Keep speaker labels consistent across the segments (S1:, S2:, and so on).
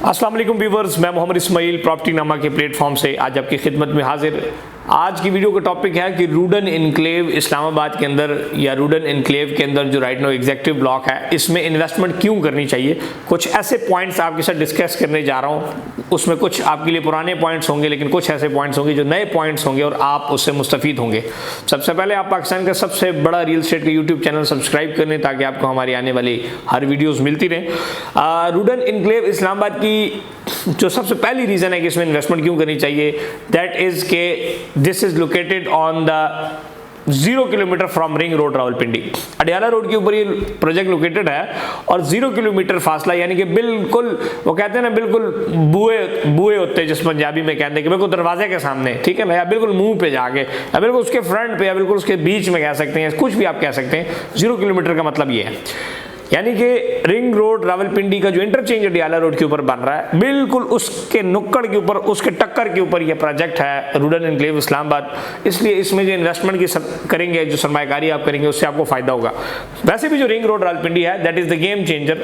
S1: अस्सलाम वालेकुम व्यूअर्स, मैं मोहम्मद इस्माइल प्रॉपर्टी नामा के प्लेटफॉर्म से आज आपकी खिदमत में हाजिर। आज की वीडियो का टॉपिक है कि रूडन इनक्लेव इस्लामाबाद के अंदर या रूडन इनक्लेव के अंदर जो राइट नाउ एग्जीक्यूटिव ब्लॉक है, इसमें इन्वेस्टमेंट क्यों करनी चाहिए। कुछ ऐसे पॉइंट्स आपके साथ डिस्कस करने जा रहा हूँ। उसमें कुछ आपके लिए पुराने पॉइंट्स होंगे, लेकिन कुछ ऐसे पॉइंट्स होंगे जो नए पॉइंट्स होंगे और आप उससे मुस्तफीद होंगे। सबसे पहले आप पाकिस्तान का सबसे बड़ा रियल एस्टेट का यूट्यूब चैनल सब्सक्राइब कर लें ताकि आपको हमारी आने वाली हर वीडियोज़ मिलती रहें। रूडन इनक्लेव इस्लामाबाद की जो सबसे पहली रीज़न है कि इसमें इन्वेस्टमेंट क्यों करनी चाहिए, दैट इज़ के this is located on the 0 kilometre from ring road Rawalpindi. Adiala road के ऊपर ये प्रोजेक्ट लोकेटेड है और 0 किलोमीटर फासला, यानी कि बिल्कुल वो कहते हैं ना, बिल्कुल बुए होते हैं जिस पंजाबी में कहते हैं कि बिल्कुल दरवाजे के सामने, ठीक है ना, या बिल्कुल मुंह पे जाके, या बिल्कुल उसके फ्रंट पे, या बिल्कुल उसके बीच में कह सकते हैं, कुछ भी आप कह सकते हैं। 0 किलोमीटर का मतलब ये है, यानी कि रिंग रोड रावलपिंडी का जो इंटरचेंज अडियाला रोड के ऊपर बन रहा है, बिल्कुल उसके नुक्कड़ के ऊपर, उसके टक्कर के ऊपर ये प्रोजेक्ट है रूडन इनक्लेव इस्लामाबाद। इसलिए इसमें जो इन्वेस्टमेंट की करेंगे, जो सरमायाकारी आप करेंगे, उससे आपको फायदा होगा। वैसे भी जो रिंग रोड रावलपिंडी है, that is the game changer.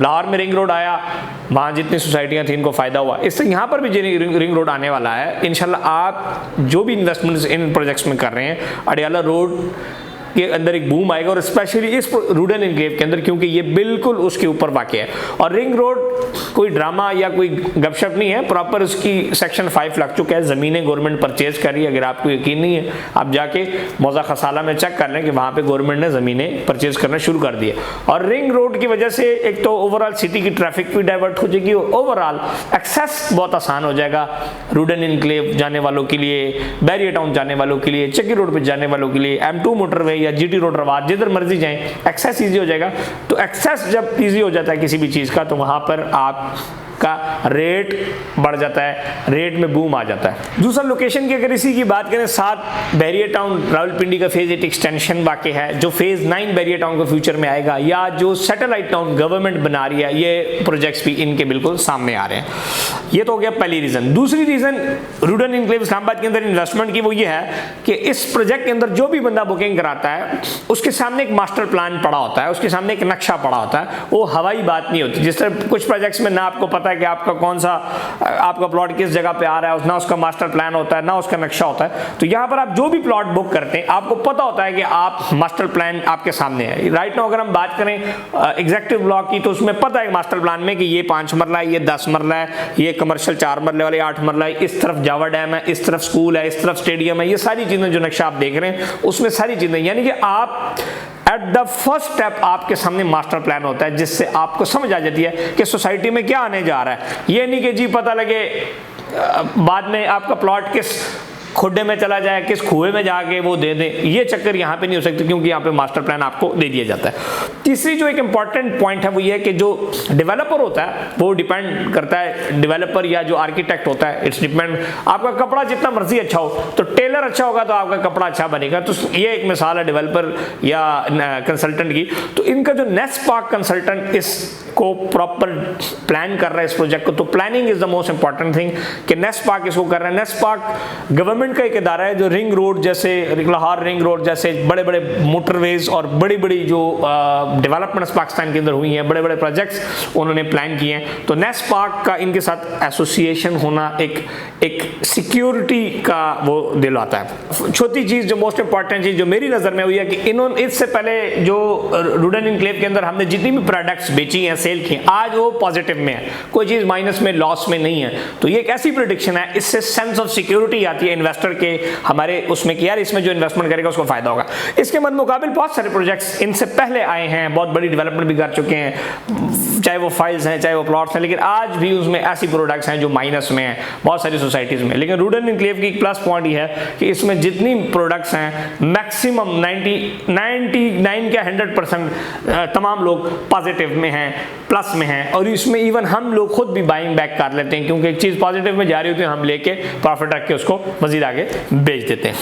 S1: Lahore में रिंग रोड आया, वहाँ जितनी सोसाइटियाँ थी इनको फायदा हुआ, इससे यहाँ पर भी रिंग रोड आने वाला है। इंशाल्लाह आप जो भी इन्वेस्टमेंट इन प्रोजेक्ट्स में कर रहे हैं, अडियाला रोड के अंदर एक बूम आएगा, और स्पेशली इस रूडन इनक्लेव के अंदर, क्योंकि ये बिल्कुल उसके ऊपर वाक़ है। और रिंग रोड कोई ड्रामा या कोई गपशप नहीं है, प्रॉपर उसकी सेक्शन 5 लग चुका है, ज़मीनें गवर्नमेंट परचेज कर रही है। अगर आपको यकीन नहीं है, आप जाके मौजा खसाला में चेक कर लें कि वहाँ पे गवर्नमेंट ने ज़मीनें परचेज करना शुरू कर दिए। और रिंग रोड की वजह से एक तो ओवरऑल सिटी की ट्रैफिक भी डाइवर्ट हो जाएगी, ओवरऑल एक्सेस बहुत आसान हो जाएगा रूडन इनक्लेव जाने वालों के लिए, बैरियर टाउन जाने वालों के लिए, चक्की रोड पर जाने वालों के लिए, M2 मोटरवे या GT रोड रवाज, जिधर मर्जी जाएं, एक्सेस इजी हो जाएगा। तो एक्सेस जब इजी हो जाता है किसी भी चीज़ का, तो वहाँ पर आपका रेट बढ़ जाता है, रेट में बूम आ जाता है। दूसरा, लोकेशन की अगर इसी की बात करें, 7 बैरियर टाउन रावलपिंडी का फेज 8 एक्सटेंशन वाक़ है, जो फेज 9 बैरियर टाउन का फ्यूचर में आएगा, या जो सैटेलाइट टाउन गवर्नमेंट बना रही है, ये प्रोजेक्ट्स भी इनके बिल्कुल सामने आ रहे हैं। ये तो हो गया पहली रीज़न। दूसरी रीज़न रूडन इनक्लेव इस्लामाबाद के अंदर इन्वेस्टमेंट की, वो ये है कि इस प्रोजेक्ट के अंदर जो भी बंदा बुकिंग कराता है, उसके सामने एक मास्टर प्लान पड़ा होता है, उसके सामने एक नक्शा पड़ा होता है। वो हवाई बात नहीं होती। जिस तरह कुछ प्रोजेक्ट्स में ना आपको पता है कि आपका कौन सा, आपका प्लॉट किस जगह पे आ रहा है, ना उसका मास्टर प्लान होता है, ना उसका नक्शा होता है। तो यहाँ पर आप जो भी प्लॉट बुक करते हैं, आपको पता होता है कि आप मास्टर प्लान आपके सामने है। राइट नाउ अगर हम बात करें एग्जीक्यूटिव ब्लॉक की, तो उसमें पता है मास्टर प्लान में कि ये 5 मरला है, ये 10 मरला है, ये कमर्शियल 4 मरले वाले 8 मरला है, इस तरफ जावा डैम है, इस तरफ स्कूल है, इस तरफ स्टेडियम है। ये सारी चीज़ें जो नक्शा आप देख रहे हैं, उसमें सारी चीज़ें, यानी कि आप एट द फर्स्ट स्टेप आपके सामने मास्टर प्लान होता है, जिससे आपको समझ आ जाती है कि सोसाइटी में क्या आने जा रहा है। ये नहीं कि जी पता लगे बाद में आपका प्लॉट किस खुड्डे में चला जाए, किस कुएं में जाके वो दे दें, ये चक्कर यहाँ पे नहीं हो सकते, क्योंकि यहाँ पे मास्टर प्लान आपको दे दिया जाता है। तीसरी जो एक इंपॉर्टेंट पॉइंट है, वो ये है कि जो डेवलपर होता है, वो डिपेंड करता है, डेवलपर या जो आर्किटेक्ट होता है, इट्स डिपेंड। आपका कपड़ा जितना मर्जी अच्छा हो, तो टेलर अच्छा होगा तो आपका कपड़ा अच्छा बनेगा। तो ये एक मिसाल है डेवलपर या कंसल्टेंट की। तो इनका जो नेस्पार्क कंसल्टेंट इसको प्रॉपर प्लान कर रहा है इस प्रोजेक्ट को, तो planning is the most important thing कि नेस्पार्क इसको कर रहा है। नेस्पार्क गवर्नमेंट का एक इदारा है जो रिंग रोड जैसे, लाहौर रिंग रोड जैसे बड़े बड़े मोटरवेज और बड़ी बड़ी जो डेवलपमेंट्स पाकिस्तान के अंदर हुई हैं, बड़े बड़े प्रोजेक्ट्स उन्होंने प्लान किए हैं। तो नेस्पार्क का इनके साथ एसोसिएशन होना एक सिक्योरिटी का वो दिलाता है। छोटी चीज़ जो मोस्ट इंपॉर्टेंट चीज़ जो मेरी नज़र में हुई है कि इन्होंने इससे पहले जो रूडन इनक्लेव के अंदर हमने जितनी भी प्रोडक्ट्स बेची हैं, सेल की, आज वो पॉजिटिव में है, कोई चीज़ माइनस में, लॉस में नहीं है। तो ये एक ऐसी प्रेडिक्शन है, इससे सेंस ऑफ सिक्योरिटी आती है इन्वेस्टर के हमारे उसमें कि यार इसमें जो इन्वेस्टमेंट करेगा उसको फायदा होगा। इसके मद मुकाबिल बहुत सारे प्रोजेक्ट्स इनसे पहले आए हैं, बहुत बड़ी डेवलपमेंट भी कर चुके हैं, चाहे वो फाइल्स हैं, चाहे वो प्लॉट्स हैं, लेकिन आज भी उसमें ऐसी प्रोडक्ट्स हैं जो माइनस में हैं बहुत सारी सोसाइटीज़ में। लेकिन रूडन इनक्लेव की प्लस पॉइंट ये है कि इसमें जितनी प्रोडक्ट्स हैं, मैक्सिमम 99 क्या 100% तमाम लोग पॉजिटिव में हैं, प्लस में हैं। और इसमें इवन हम लोग खुद भी बाइंग बैक कर लेते हैं, क्योंकि एक चीज़ पॉजिटिव में जा रही होती है, हम लेके प्रॉफिट रख के उसको मजीद आगे बेच देते हैं।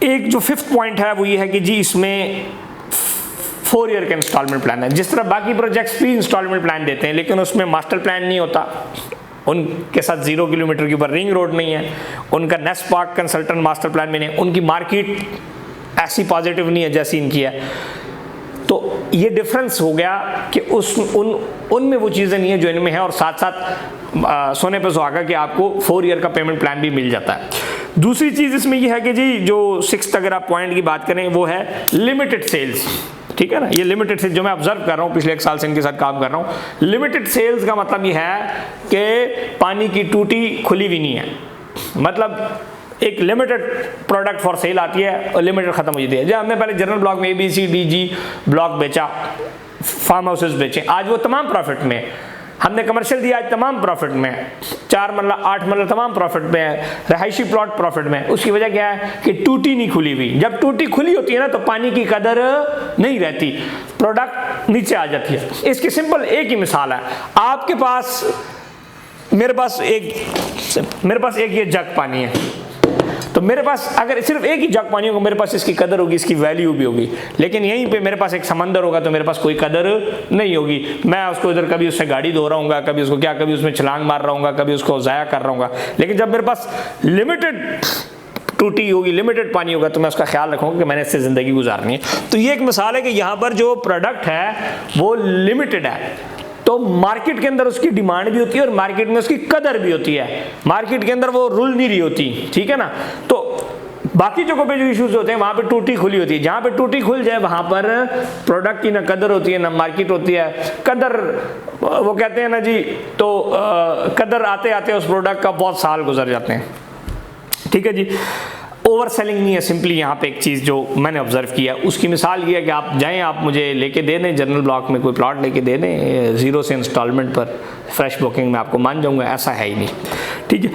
S1: एक जो 5th पॉइंट है वो ये है कि जी इसमें 4 ईयर का इंस्टॉलमेंट प्लान है। जिस तरह बाकी प्रोजेक्ट्स भी इंस्टॉलमेंट प्लान देते हैं, लेकिन उसमें मास्टर प्लान नहीं होता, उनके साथ 0 किलोमीटर के ऊपर रिंग रोड नहीं है, उनका नेस्पार्क कंसल्टेंट मास्टर प्लान में नहीं, उनकी मार्केट ऐसी पॉजिटिव नहीं है जैसी इनकी है। तो ये डिफरेंस हो गया कि उनमें वो चीज़ें नहीं है जो इनमें है, और साथ साथ सोने पे सुहागा कि आपको 4 ईयर का पेमेंट प्लान भी मिल जाता है। दूसरी चीज़ इसमें ये है कि जी जो 6th अगर आप पॉइंट की बात करें वो है लिमिटेड सेल्स, ठीक है ना। ये लिमिटेड सेल्स जो मैं ऑब्जर्व कर रहा हूँ पिछले 1 साल से इनके साथ काम कर रहा हूँ, लिमिटेड सेल्स का मतलब ये है कि पानी की टूटी खुली भी नहीं है, मतलब एक लिमिटेड प्रोडक्ट फॉर सेल आती है और लिमिटेड खत्म हो जाती है। जब हमने पहले जनरल ब्लॉक में ABCDG ब्लॉक बेचा, फार्म हाउसेस बेचे, आज वो तमाम प्रॉफिट में, हमने कमर्शियल दिया आज तमाम प्रॉफिट में, 4 मरला 8 मरला तमाम प्रॉफिट में है, रहायशी प्लॉट प्रॉफिट में। उसकी वजह क्या है कि टूटी नहीं खुली हुई। जब टूटी खुली होती है ना तो पानी की कदर नहीं रहती, प्रोडक्ट नीचे आ जाती है। इसकी सिंपल एक ही मिसाल है, आपके पास मेरे पास एक ये जग पानी है, तो मेरे पास अगर सिर्फ एक ही जग पानी होगा, मेरे पास इसकी कदर होगी, इसकी वैल्यू भी होगी। लेकिन यहीं पे मेरे पास एक समंदर होगा तो मेरे पास कोई कदर नहीं होगी। मैं उसको इधर कभी उससे गाड़ी धो रहा हूँ, कभी उसको कभी उसमें छलांग मार रहा हूँ, कभी उसको ज़ाया कर रहा हूँ। लेकिन जब मेरे पास लिमिटेड टूटी होगी, लिमिटेड पानी होगा, तो मैं उसका ख्याल रखूँगा कि मैंने इससे ज़िंदगी गुजारनी है। तो ये एक मिसाल है कि यहाँ पर जो प्रोडक्ट है वो लिमिटेड है, तो मार्केट के अंदर उसकी डिमांड भी होती है और मार्केट में उसकी कदर भी होती है। मार्केट के अंदर वो रुल नहीं रही होती, ठीक है ना। तो बाकी जगहों पे जो इश्यूज होते हैं वहां पे टूटी खुली होती है। जहां पे टूटी खुल जाए वहां पर प्रोडक्ट की ना कदर होती है ना मार्केट होती है। कदर वो कहते हैं ना जी, तो कदर आते आते उस प्रोडक्ट का बहुत साल गुजर जाते हैं, ठीक है जी। ओवर सेलिंग नहीं है, सिंपली यहाँ पे एक चीज़ जो मैंने ऑब्जर्व किया, उसकी मिसाल ये है कि आप जाएं, आप मुझे लेके दे दें जनरल ब्लॉक में कोई प्लॉट लेके दे दें 0 से इंस्टॉलमेंट पर, फ्रेश बुकिंग में आपको मान जाऊंगा, ऐसा है ही नहीं, ठीक है।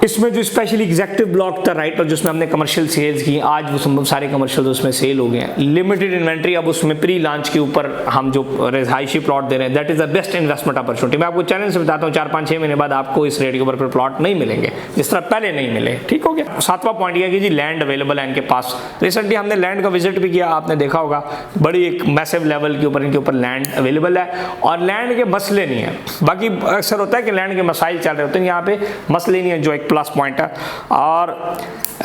S1: इसमें जो स्पेशली एग्जेक्टिव ब्लॉक था राइट, और जिसमें हमने कमर्शियल सेल्स की, आज वो संभव सारे कमर्शियल उसमें सेल हो गए हैं। लिमिटेड इन्वेंट्री, अब उसमें प्री लॉन्च के ऊपर हम जो रिहायशी प्लॉट दे रहे हैं, that is the best investment opportunity. मैं आपको चैलेंज से बताता हूँ 4-5-6 महीने बाद आपको इस रेट के ऊपर फिर प्लॉट नहीं मिलेंगे जिस तरह पहले नहीं मिले, ठीक हो गया। 7वां पॉइंट यह कि जी लैंड अवेलेबल है इनके पास। रिसेंटली हमने लैंड का विजिट भी किया, आपने देखा होगा बड़ी एक मैसिव लेवल के ऊपर इनके ऊपर लैंड अवेलेबल है और लैंड के मसले नहीं है। बाकी अक्सर होता है कि लैंड के मसाइल चल रहे होते हैं, यहाँ पे मसले नहीं है, जो एक प्लस पॉइंट है। और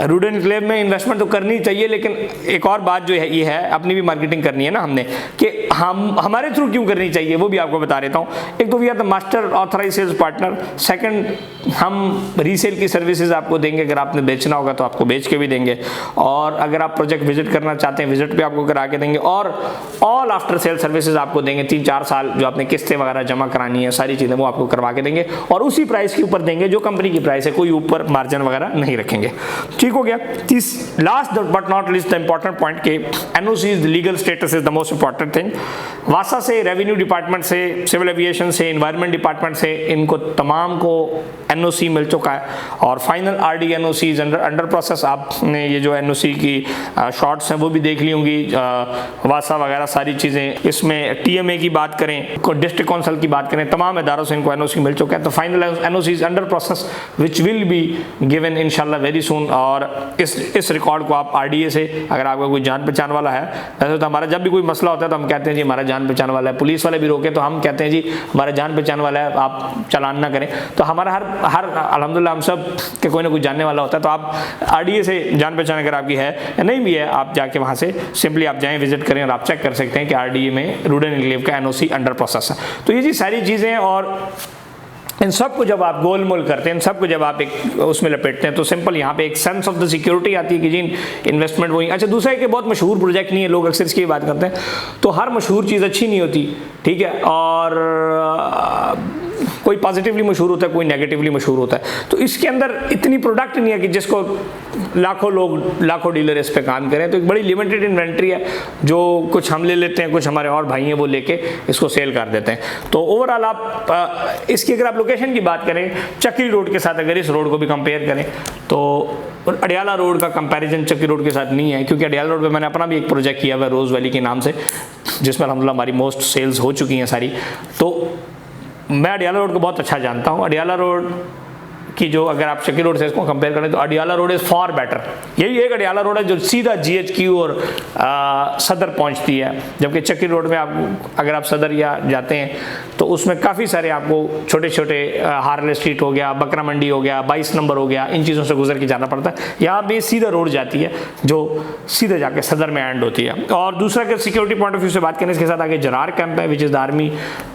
S1: रूडन एन्क्लेव में इन्वेस्टमेंट तो करनी चाहिए, लेकिन एक और बात जो है ये है, अपनी भी मार्केटिंग करनी है ना हमने, कि हम हमारे थ्रू क्यों करनी चाहिए वो भी आपको बता देता हूँ। एक तो we are the master authorise sales partner, second हम रीसेल की सर्विसेज आपको देंगे, अगर आपने बेचना होगा तो आपको बेच के भी देंगे, और अगर आप प्रोजेक्ट विजिट करना चाहते हैं विजिट भी आपको करा के देंगे, और ऑल आफ्टर सेल सर्विसेज आपको देंगे। 3-4 साल जो आपने किस्तें वगैरह जमा करानी है, सारी चीज़ें वो आपको करवा के देंगे, और उसी प्राइस के ऊपर देंगे जो कंपनी की प्राइस है, कोई ऊपर मार्जिन वगैरह नहीं रखेंगे, ठीक हो गया। Last but not least the important point के NOC legal status is the most important thing. वासा से, रेवेन्यू डिपार्टमेंट से, सिविल एविएशन से, एनवायरमेंट डिपार्टमेंट से, इनको तमाम को एनओसी मिल चुका है, और final RD NOC under process. आपने ये जो एनओसी की शॉर्ट्स हैं वो भी देख ली होंगी, वासा वगैरह सारी चीज़ें। इसमें टीएमए की बात करें, डिस्ट्रिक्ट काउंसिल की बात करें, तमाम इदारों से इनको एनओसी मिल चुका है। तो final NOC is under process which will be given इंशाल्लाह वेरी सून। और इस रिकॉर्ड को आप आरडीए से, अगर आपका कोई जान पहचान वाला है, वैसे तो हमारा जब भी कोई मसला होता है तो हम कहते हैं जी हमारा जान पहचान वाला है, पुलिस वाले भी रोके तो हम कहते हैं जी हमारा जान पहचान वाला है, आप चालान ना करें। तो हमारा हर अल्हम्दुलिल्लाह हम सब के कोई ना कोई जानने वाला होता है। तो आप आरडीए से जान पहचान अगर आपकी है या नहीं भी है, आप जाके वहाँ से सिंपली आप जाएँ, विजिट करें, और आप चेक कर सकते हैं कि आरडीए में रूडन एन्क्लेव का एनओसी अंडर प्रोसेस है। तो ये जी सारी चीज़ें, और इन सब को जब आप गोलमोल करते हैं, इन सब को जब आप एक उसमें लपेटते हैं, तो सिंपल यहाँ पे एक सेंस ऑफ द सिक्योरिटी आती है कि जी इन्वेस्टमेंट वही। अच्छा, दूसरा है कि बहुत मशहूर प्रोजेक्ट नहीं है, लोग अक्सर इसकी बात करते हैं, तो हर मशहूर चीज़ अच्छी नहीं होती, ठीक है। और कोई पॉजिटिवली मशहूर होता है, कोई नेगेटिवली मशहूर होता है। तो इसके अंदर इतनी प्रोडक्ट नहीं है कि जिसको लाखों लोग, लाखों डीलर इस पे काम करें। तो एक बड़ी लिमिटेड इन्वेंट्री है, जो कुछ हम ले लेते हैं, कुछ हमारे और भाई हैं वो लेके इसको सेल कर देते हैं। तो ओवरऑल आप इसकी अगर आप लोकेशन की बात करें, चक्री रोड के साथ अगर इस रोड को भी कंपेयर करें, तो अडियाला रोड का कंपैरिजन चक्री रोड के साथ नहीं है, क्योंकि अडियाला रोड पे मैंने अपना भी एक प्रोजेक्ट किया हुआ है रोज़ वैली के नाम से, जिसमें अल्हम्दुलिल्लाह हमारी मोस्ट सेल्स हो चुकी हैं सारी। तो मैं अडियाला रोड को बहुत अच्छा जानता हूँ। अडियाला रोड कि जो अगर आप चक्की रोड से इसको कंपेयर करें तो Adiala road is for better. यही एक अडियाला रोड है जो सीधा GHQ और सदर पहुंचती है, जबकि चक्की रोड में आप अगर आप सदर या जाते हैं तो उसमें काफ़ी सारे आपको छोटे छोटे हार्ले स्ट्रीट हो गया, बकरा मंडी हो गया, 22 नंबर हो गया, इन चीज़ों से गुजर के जाना पड़ता है। यहाँ पे सीधा रोड जाती है जो सीधे जाके सदर में एंड होती है। और दूसरा अगर सिक्योरिटी पॉइंट ऑफ व्यू से बात करें, इसके साथ आगे जरार कैंप है विच इज़ द आर्मी,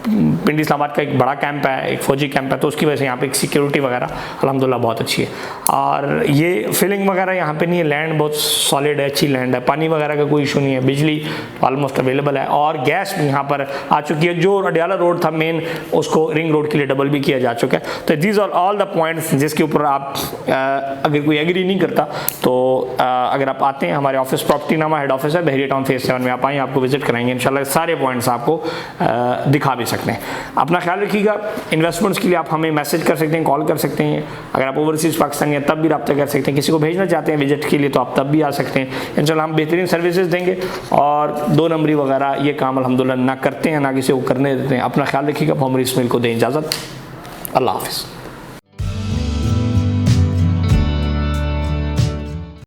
S1: पिंडी इस्लामाबाद का एक बड़ा कैंप है, एक फौजी कैंप है, तो उसकी वजह से यहाँ पे सिक्योरिटी वगैरह अल्हम्दुलिल्लाह बहुत अच्छी है। और ये फिलिंग वगैरह यहाँ पे नहीं है, लैंड बहुत सॉलिड है, अच्छी लैंड है, पानी वगैरह का कोई इशू नहीं है, बिजली ऑलमोस्ट अवेलेबल है और गैस भी यहाँ पर आ चुकी है। जो अडियाला रोड था मेन, उसको रिंग रोड के लिए डबल भी किया जा चुका है। तो these are all the points जिसके ऊपर आप अगर कोई एग्री नहीं करता तो अगर आप आते हैं, हमारे ऑफिस प्रॉपर्टी नामा हेड ऑफिस है बहरिया टाउन फेज 7 में, आप आएँ, आपको विजिट कराएंगे इंशाल्लाह, सारे पॉइंट्स आपको दिखा भी सकते हैं। अपना ख्याल रखिएगा। इन्वेस्टमेंट्स के लिए आप हमें मैसेज कर सकते हैं, कॉल कर सकते हैं। अगर आप ओवरसीज़ पाकिस्तान हैं तब भी रब्ता कर सकते हैं, किसी को भेजना चाहते हैं विजिट के लिए तो आप तब भी आ सकते हैं। इंशाल्लाह हम बेहतरीन सर्विसेज देंगे और 2 नंबरी वगैरह ये काम अल्हम्दुलिल्लाह ना करते हैं, ना किसी को करने देते हैं। अपना ख्याल रखिएगा। मोहम्मद इस्माइल को दें इजाज़त। अल्लाह हाफ़िज़।